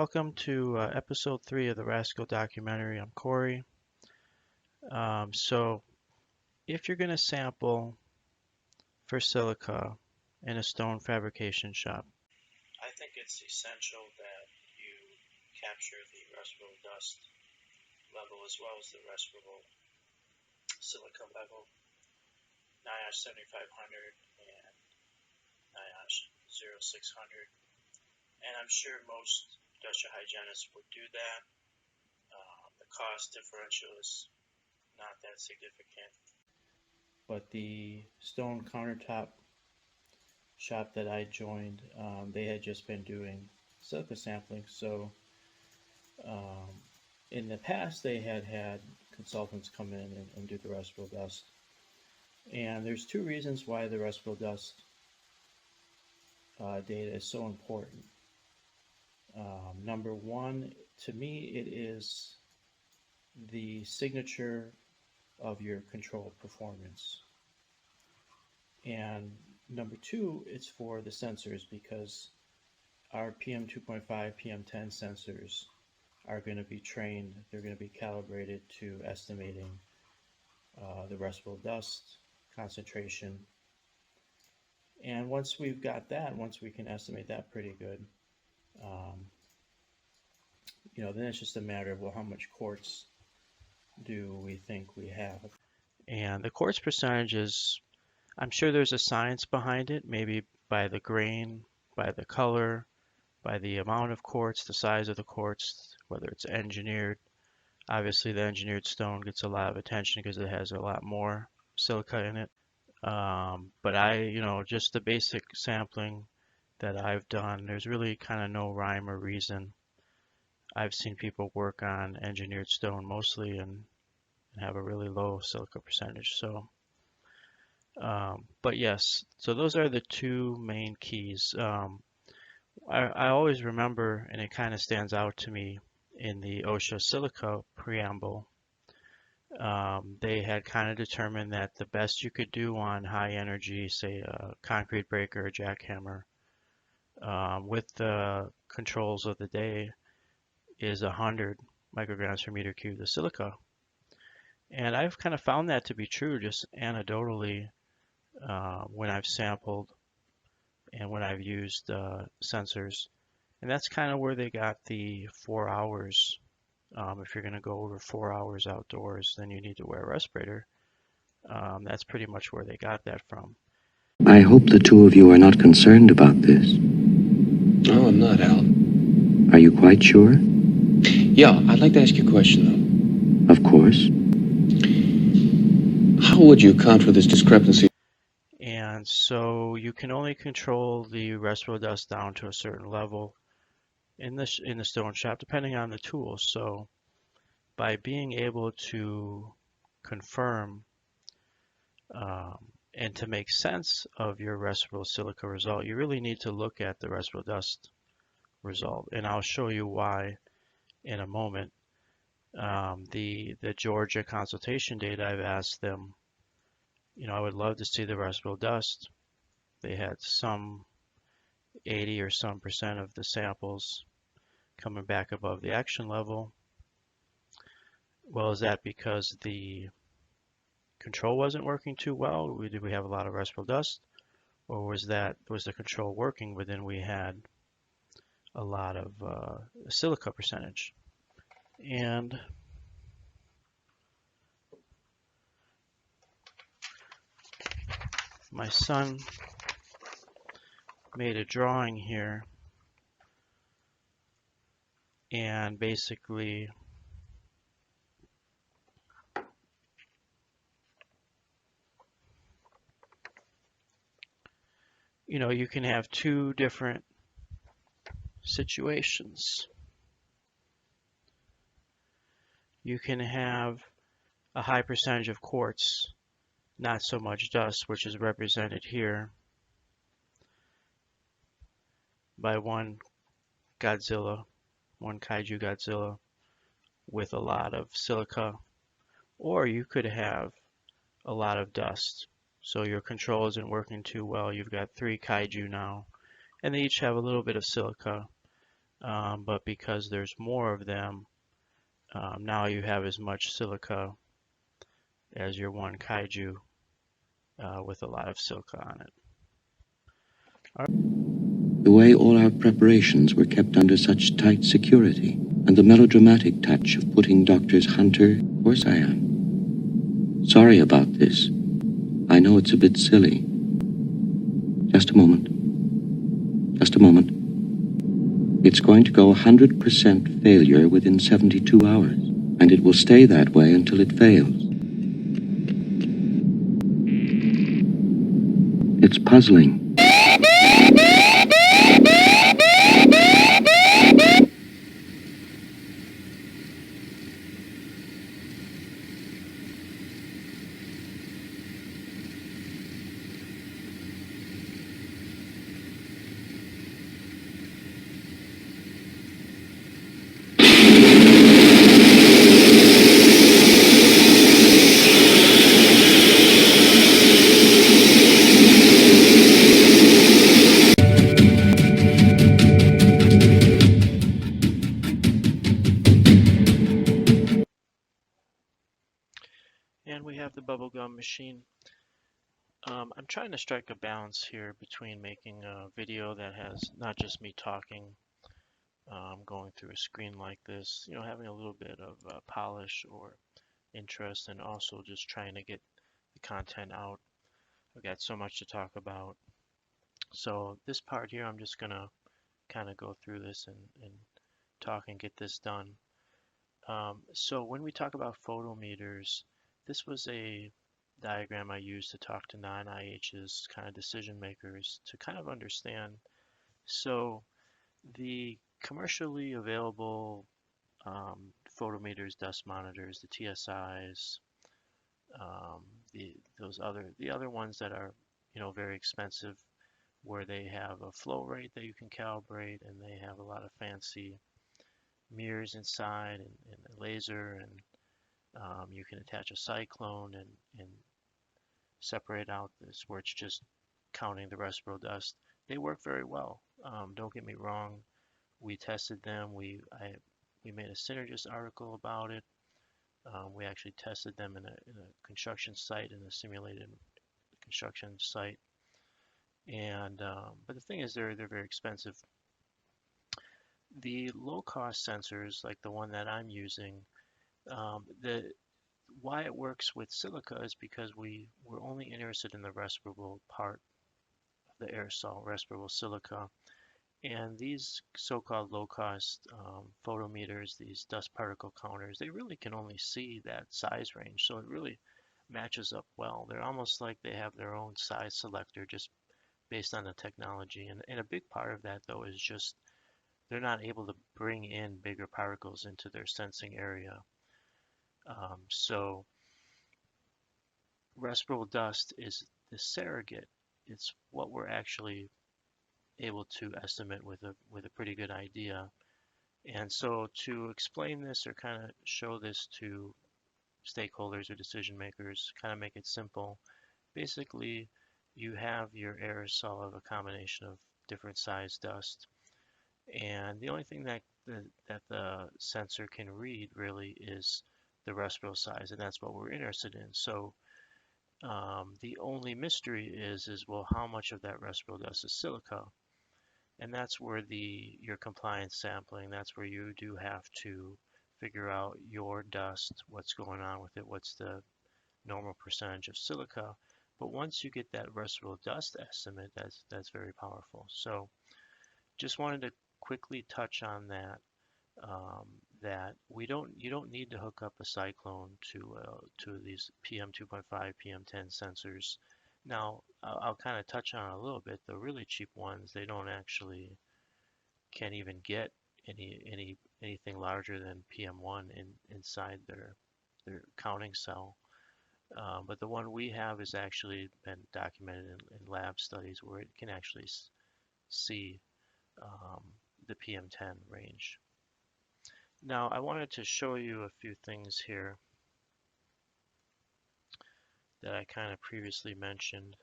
Welcome to episode 3 of the RASCAL documentary. I'm Corey. So if you're going to sample for silica in a stone fabrication shop, I think it's essential that you capture the respirable dust level as well as the respirable silica level, NIOSH 7500 and NIOSH 0600. And I'm sure most industrial hygienists would do that. The cost differential is not that significant. But the stone countertop shop that I joined, they had just been doing silica sampling. So in the past, they had consultants come in and do the respirable dust. And there's two reasons why the respirable dust data is so important. Number one, to me, it is the signature of your control performance. And number two, it's for the sensors, because our PM 2.5, PM 10 sensors are going to be trained, they're going to be calibrated to estimating the respirable dust concentration. And once we've got that, once we can estimate that pretty good, then it's just a matter of, well, how much quartz do we think we have? And the quartz percentage is, I'm sure there's a science behind it, maybe by the grain, by the color, by the amount of quartz, the size of the quartz, whether it's engineered. Obviously, the engineered stone gets a lot of attention because it has a lot more silica in it. But just the basic sampling that I've done, there's really kind of no rhyme or reason. I've seen people work on engineered stone mostly and have a really low silica percentage. So, but yes, so those are the two main keys. I always remember, and it kind of stands out to me in the OSHA silica preamble, they had kind of determined that the best you could do on high energy, say a concrete breaker or jackhammer, with the controls of the day, is 100 micrograms per meter cubed of silica. And I've kind of found that to be true just anecdotally when I've sampled and when I've used sensors. And that's kind of where they got the 4 hours. If you're going to go over 4 hours outdoors, then you need to wear a respirator. That's pretty much where they got that from. I hope the two of you are not concerned about this. No, I'm not, Al. Are you quite sure? Yeah, I'd like to ask you a question, though. Of course. How would you account for this discrepancy? And so you can only control the respirable dust down to a certain level in the stone shop, depending on the tool. So by being able to confirm and to make sense of your respirable silica result, you really need to look at the respirable dust result. And I'll show you why in a moment. The Georgia consultation data, I've asked them, I would love to see the respirable dust. They had some 80 or some percent of the samples coming back above the action level. Well, is that because the control wasn't working too well? Did we have a lot of respirable dust? Or was the control working, but then we had a lot of silica percentage? And my son made a drawing here, and basically you can have two different situations. You can have a high percentage of quartz, not so much dust, which is represented here by one kaiju Godzilla with a lot of silica, or you could have a lot of dust. So your control isn't working too well. You've got 3 kaiju now, and they each have a little bit of silica, but because there's more of them, now you have as much silica as your one kaiju with a lot of silica on it. The way all our preparations were kept under such tight security, and the melodramatic touch of putting Doctors Hunter, of course I am. Sorry about this. I know it's a bit silly. Just a moment. Just a moment. It's going to go 100% failure within 72 hours, and it will stay that way until it fails. It's puzzling. And we have the bubblegum machine. I'm trying to strike a balance here between making a video that has not just me talking, going through a screen like this, having a little bit of polish or interest, and also just trying to get the content out. I've got so much to talk about. So this part here, I'm just gonna kind of go through this and talk and get this done. So when we talk about photometers, this was a diagram I used to talk to non-IHs, kind of decision makers, to kind of understand. So the commercially available photometers, dust monitors, the TSIs, um, the other ones that are very expensive, where they have a flow rate that you can calibrate, and they have a lot of fancy mirrors inside and a laser, and you can attach a cyclone and separate out this where it's just counting the respirable dust. They work very well. Don't get me wrong. We tested them. We made a Synergist article about it. We actually tested them in a construction site, in a simulated construction site. And but the thing is, they're very expensive. The low cost sensors, like the one that I'm using, the why it works with silica is because we're only interested in the respirable part of the aerosol, respirable silica. And these so-called low-cost photometers, these dust particle counters, they really can only see that size range. So it really matches up well. They're almost like they have their own size selector just based on the technology. And a big part of that, though, is just they're not able to bring in bigger particles into their sensing area. So respirable dust is the surrogate. It's what we're actually able to estimate with a pretty good idea. And so to explain this or kind of show this to stakeholders or decision makers, kind of make it simple, basically you have your aerosol of a combination of different size dust. And the only thing that the sensor can read really is the respirable size, and that's what we're interested in. So the only mystery is well, how much of that respirable dust is silica? And that's where your compliance sampling, that's where you do have to figure out your dust, what's going on with it, what's the normal percentage of silica. But once you get that respirable dust estimate, that's very powerful. So just wanted to quickly touch on that. That you don't need to hook up a cyclone to these PM 2.5, PM 10 sensors. Now I'll kind of touch on it a little bit. The really cheap ones, they don't actually can't even get anything larger than PM1 inside their counting cell. But the one we have has actually been documented in lab studies where it can actually see the PM10 range. Now I wanted to show you a few things here that I kind of previously mentioned.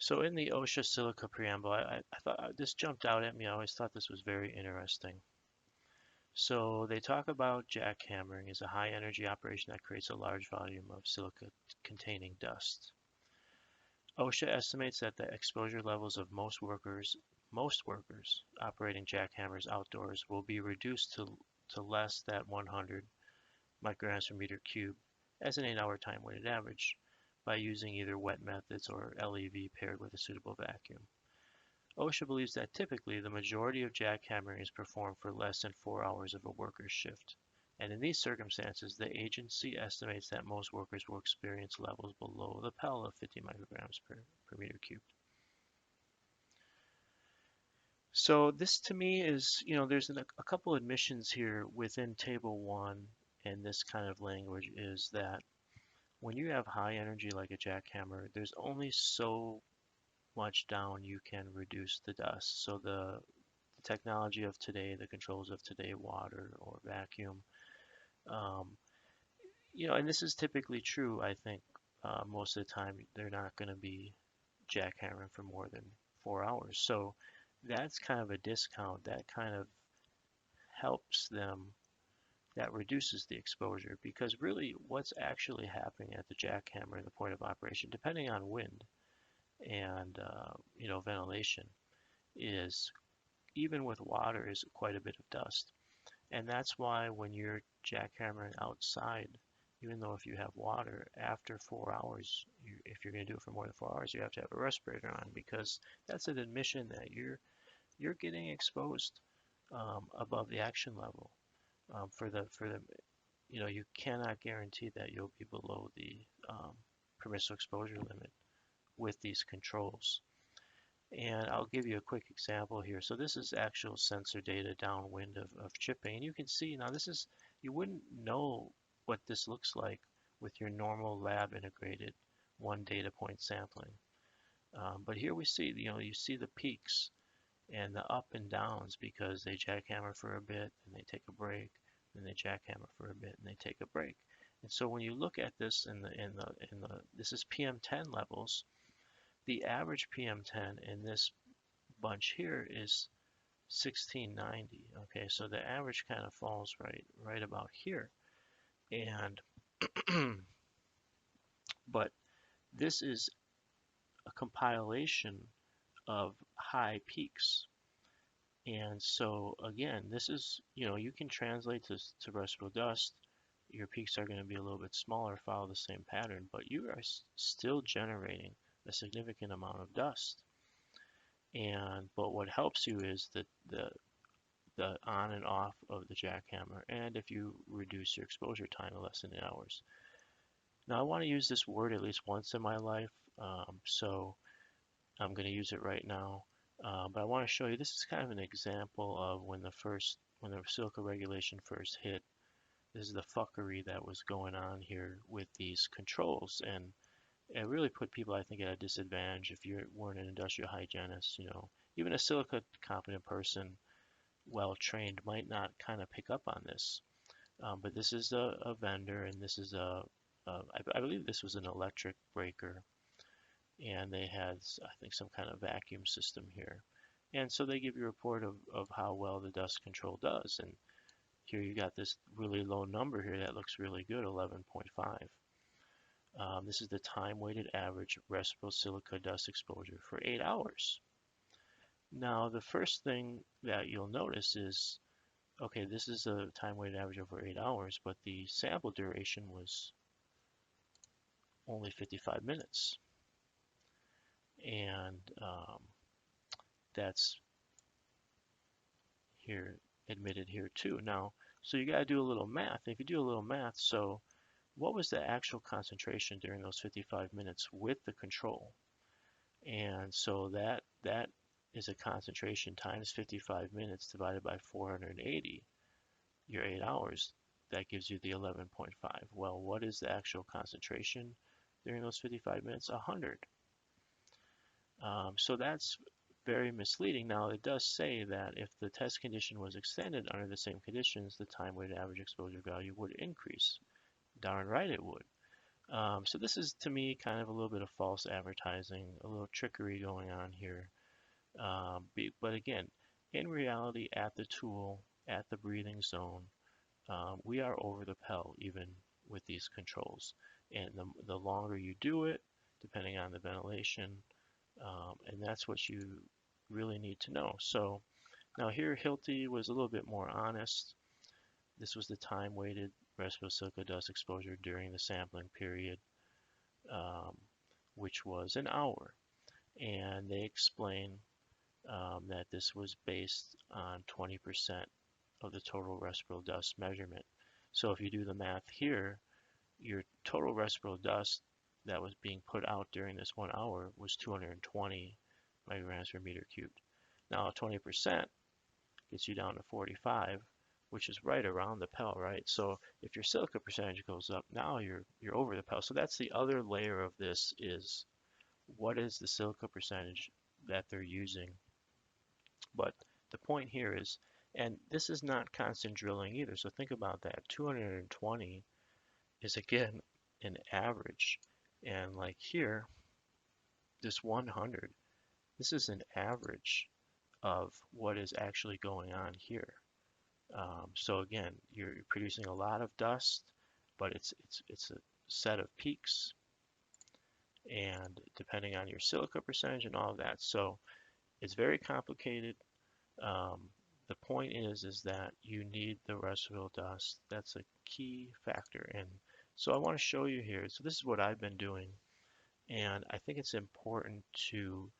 So in the OSHA Silica preamble, I thought this jumped out at me. I always thought this was very interesting. So they talk about jackhammering as a high energy operation that creates a large volume of silica containing dust. OSHA estimates that the exposure levels of most workers operating jackhammers outdoors will be reduced to less than 100 micrograms per meter cube as an 8-hour time-weighted average by using either wet methods or LEV paired with a suitable vacuum. OSHA believes that typically the majority of jackhammering is performed for less than 4 hours of a worker's shift, and in these circumstances, the agency estimates that most workers will experience levels below the PEL of 50 micrograms per meter cubed. So this to me is, there's a couple admissions here within Table 1 and this kind of language is that when you have high energy like a jackhammer, there's only so much down you can reduce the dust. So the technology of today, the controls of today, water or vacuum, um, and this is typically true, I think, most of the time they're not going to be jackhammering for more than 4 hours. So that's kind of a discount. That kind of helps them. That reduces the exposure because really what's actually happening at the jackhammer and the point of operation, depending on wind and ventilation, is even with water is quite a bit of dust. And that's why when you're jackhammering outside, even though if you have water, after 4 hours, if you're going to do it for more than 4 hours, you have to have a respirator on because that's an admission that you're getting exposed above the action level. For the you cannot guarantee that you'll be below the permissible exposure limit with these controls. And I'll give you a quick example here. So this is actual sensor data downwind of chipping. And you can see now you wouldn't know what this looks like with your normal lab integrated one data point sampling. But here we see, you see the peaks and the up and downs because they jackhammer for a bit and they take a break, and they jackhammer for a bit and they take a break. And so when you look at this this is PM10 levels. The average PM10 in this bunch here is 1690. Okay, so the average kind of falls right about here. And but this is a compilation of high peaks. And so again, this is, you can translate this to respirable dust. Your peaks are going to be a little bit smaller, follow the same pattern, but you are still generating a significant amount of dust. But what helps you is the on and off of the jackhammer, and if you reduce your exposure time to less than 8 hours. Now I want to use this word at least once in my life, so I'm going to use it right now. But I want to show you, this is kind of an example of when the silica regulation first hit. This is the fuckery that was going on here with these controls, and it really put people, I think, at a disadvantage if you weren't an industrial hygienist. Even a silica competent person, well trained, might not kind of pick up on this. But this is a vendor, and this is I believe this was an electric breaker, and they had, I think, some kind of vacuum system here. And so they give you a report of how well the dust control does. And here you got this really low number here that looks really good, 11.5. This is the time-weighted average respirable silica dust exposure for 8 hours. Now, the first thing that you'll notice is, okay, this is a time-weighted average over 8 hours, but the sample duration was only 55 minutes. And that's here admitted here too. Now, so you got to do a little math. If you do a little math, so what was the actual concentration during those 55 minutes with the control? And so that is a concentration times 55 minutes divided by 480, your 8 hours. That gives you the 11.5. Well, what is the actual concentration during those 55 minutes? 100. So that's very misleading. Now, it does say that if the test condition was extended under the same conditions, the time-weighted average exposure value would increase. Darn right it would. So this is, to me, kind of a little bit of false advertising, a little trickery going on here. But again, in reality, at the tool, at the breathing zone, we are over the pill even with these controls. And the longer you do it, depending on the ventilation, and that's what you really need to know. So now here Hilti was a little bit more honest. This was the time weighted respirable silica dust exposure during the sampling period, um, which was an hour. And they explain that this was based on 20% of the total respirable dust measurement. So if you do the math here, your total respirable dust that was being put out during this 1 hour was 220 micrograms per meter cubed. Now 20% gets you down to 45, which is right around the pill, right? So if your silica percentage goes up, now you're over the pill. So that's the other layer of this, is what is the silica percentage that they're using. But the point here is, and this is not constant drilling either, so think about that. 220 is again an average. And like here, this 100, this is an average of what is actually going on here. So again, you're producing a lot of dust, but it's a set of peaks, and depending on your silica percentage and all of that. So it's very complicated. Um, the point is that you need the respirable dust. That's a key factor. And so I want to show you here. So this is what I've been doing, and I think it's important to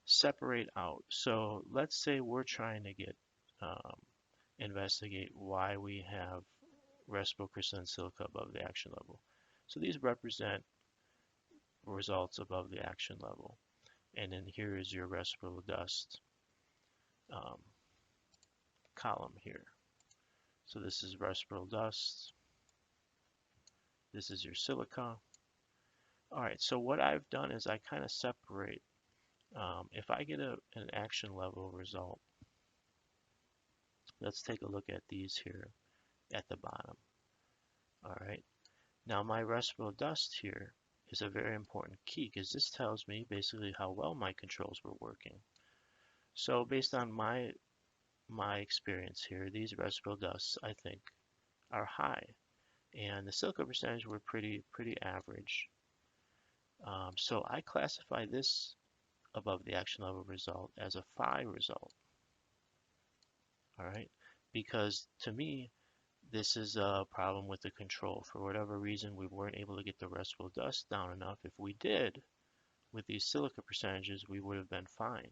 separate out. So let's say we're trying to investigate why we have respirable crystalline silica above the action level. So these represent results above the action level. And then here is your respirable dust um, column here. So this is respirable dust. This is your silica. All right, so what I've done is I kind of separate. If I get an action level result, let's take a look at these here at the bottom. All right, now my respirable dust here is a very important key, because this tells me basically how well my controls were working. So based on my experience here, these respirable dusts, I think, are high, and the silica percentage were pretty average. So I classify this above the action level result as a Phi result. All right, because to me, this is a problem with the control. For whatever reason, we weren't able to get the respirable dust down enough. If we did, with these silica percentages, we would have been fine.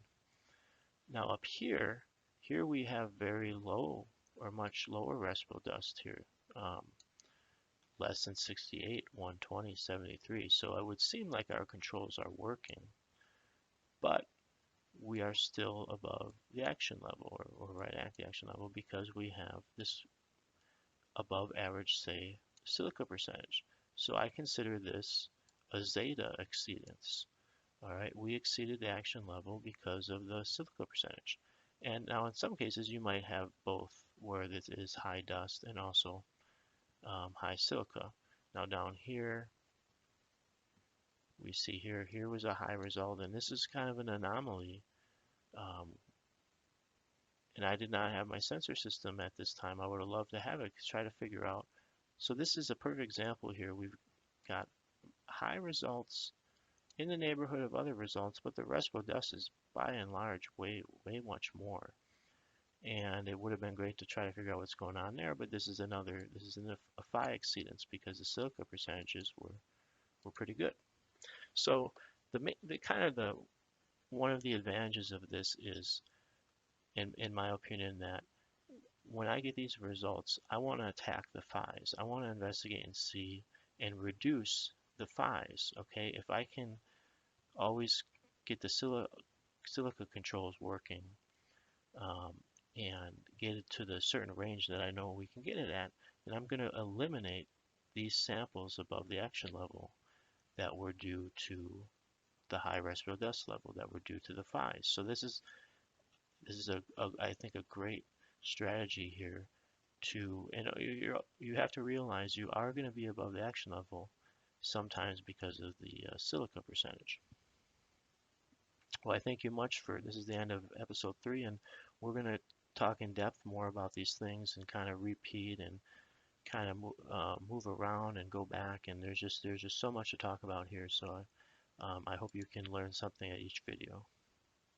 Now up here we have very low or much lower respirable dust here. Less than 68, 120, 73. So it would seem like our controls are working, but we are still above the action level, or right at the action level, because we have this above average, say, silica percentage. So I consider this a zeta exceedance. All right, we exceeded the action level because of the silica percentage. And now in some cases you might have both, where this is high dust and also high silica. Now down here, we see here was a high result, and this is kind of an anomaly. Um, and I did not have my sensor system at this time. I would have loved to have it to try to figure out. So this is a perfect example here. We've got high results in the neighborhood of other results, but the respirable dust is by and large way much more. And it would have been great to try to figure out what's going on there, but this is a Phi exceedance, because the silica percentages were pretty good. So one of the advantages of this is, in my opinion, that when I get these results, I want to attack the Phis. I want to investigate and see and reduce the Phis. Okay, if I can always get the silica controls working, and get it to the certain range that I know we can get it at, then I'm going to eliminate these samples above the action level that were due to the high respirable dust level, that were due to the Phis. So this is I think a great strategy here to, and you have to realize you are going to be above the action level, sometimes because of the silica percentage. Well, I thank you much for this is the end of episode 3, and we're going to talk in depth more about these things and kind of repeat and kind of move around and go back, and there's just so much to talk about here. So I hope you can learn something at each video.